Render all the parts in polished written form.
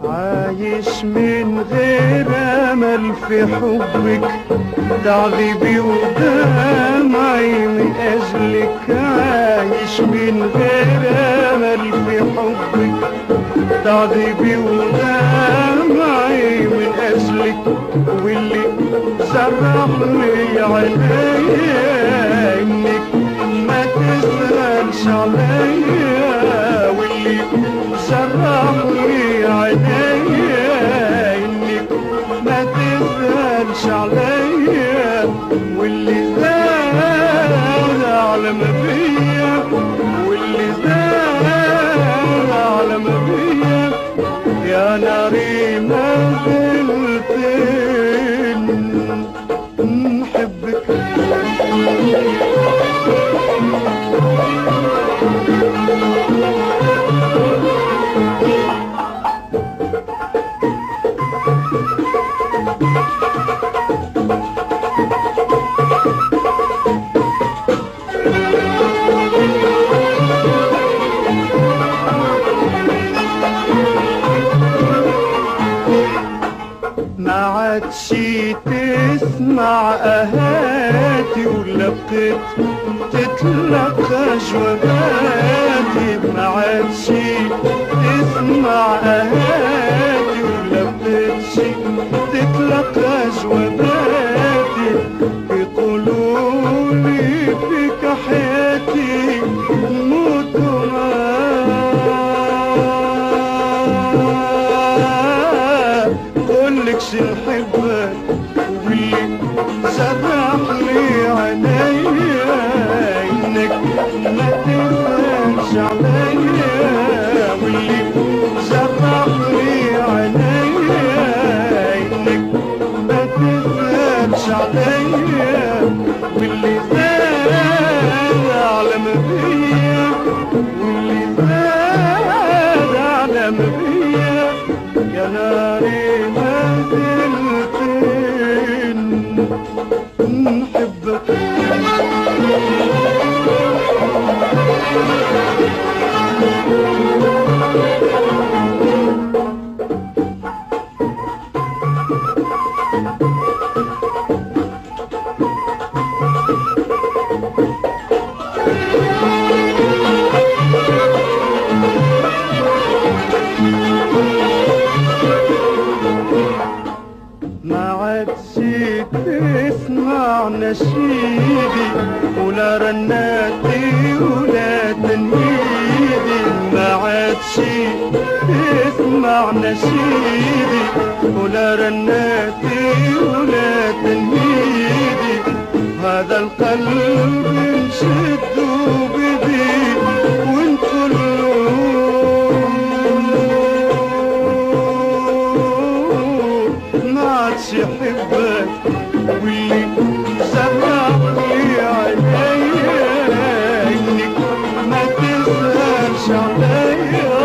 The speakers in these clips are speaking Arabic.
عايش من غير امل في حبك، تعذيبي ودمعي من اجلك. عايش من غير امل في حبك، تعذيبي ودمعي من اجلك. واللي سرح لي عينيا انك ما تسألش عليا، واللي سرح لي عينيا انك ما تسألش عليا، واللي زاد علم بيا، واللي زاد علم بيا. يا ناري ما زلت نحبك. ما عادش تسمع اهاتي ولا تتلقى جواباتي. ما عادش تسمع اهاتي ولا تتلقى جواباتي. يقولولي فيك حياتي موت قولكش نحبك، واللي سرح لي عينيا انك ما تسألش عليا، واللي سرح لي عينيا انك ما تسألش عليا، واللي زاد علم بيا، واللي زاد علم بيا. يا ناري ما زلت نحبك. ما عادش تسمع نشيدي ولا رناتي ولا تنهيدي. ما عادش تسمع نشيدي ولا رناتي ولا تنهيدي. هذا القلب نشده بيدي ونقوله ما عادش يحبك، واللي سرح لي عينيا انك ما تسألش عليا،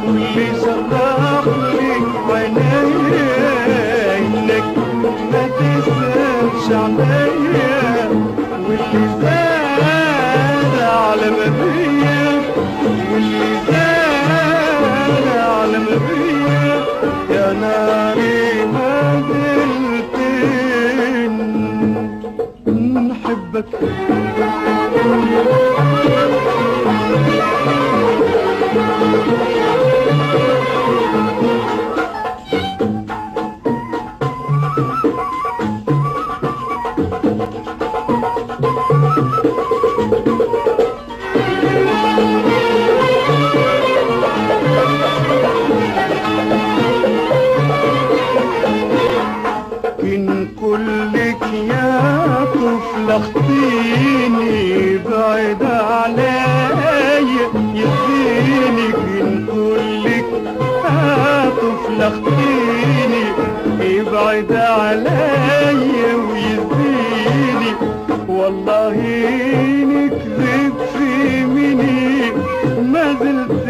واللي سرح لي عينيا انك ما تسألش عليا، واللي زاد علم بيا، واللي زاد علم بيا. يا ناري ما زلت نحبك. كن كلك يا طفل اخطيني بعد عليا يديني. كن كلك يا طفل اخطيني بعد عليا ويديني. والله نكذب في مني ما زلت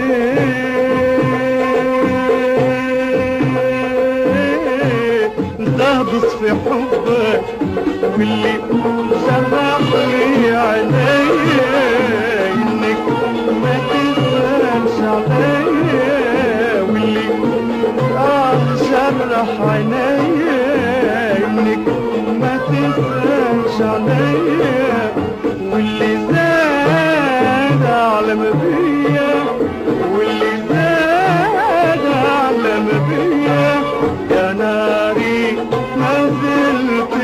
تهبط في حبك واللي سرح لي عينيا انك ما تسألش عليا واللي سرح عينيا انك ما تسألش عليا واللي زاد علم بيا واللي زاد علم بيا يا ناري ما زلت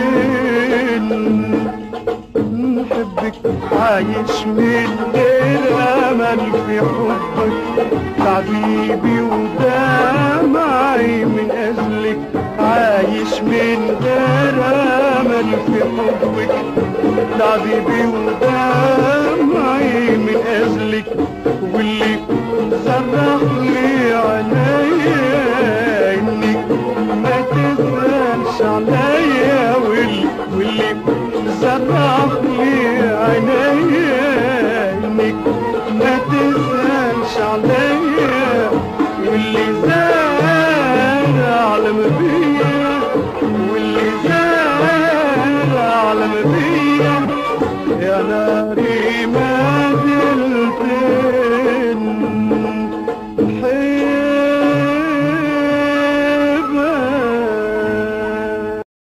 نحبك عايش من غير امل في حبك حبيبي ودمعي من اجلك عايش من غير امل في حبك حبيبي ودمعي من اجلك واللي صرح لي عينيا انك ما تسألش عليا واللي صرح لي عينيا انك ما تسألش عليا واللي زاد علم بيا واللي زاد علم بيا يا ناري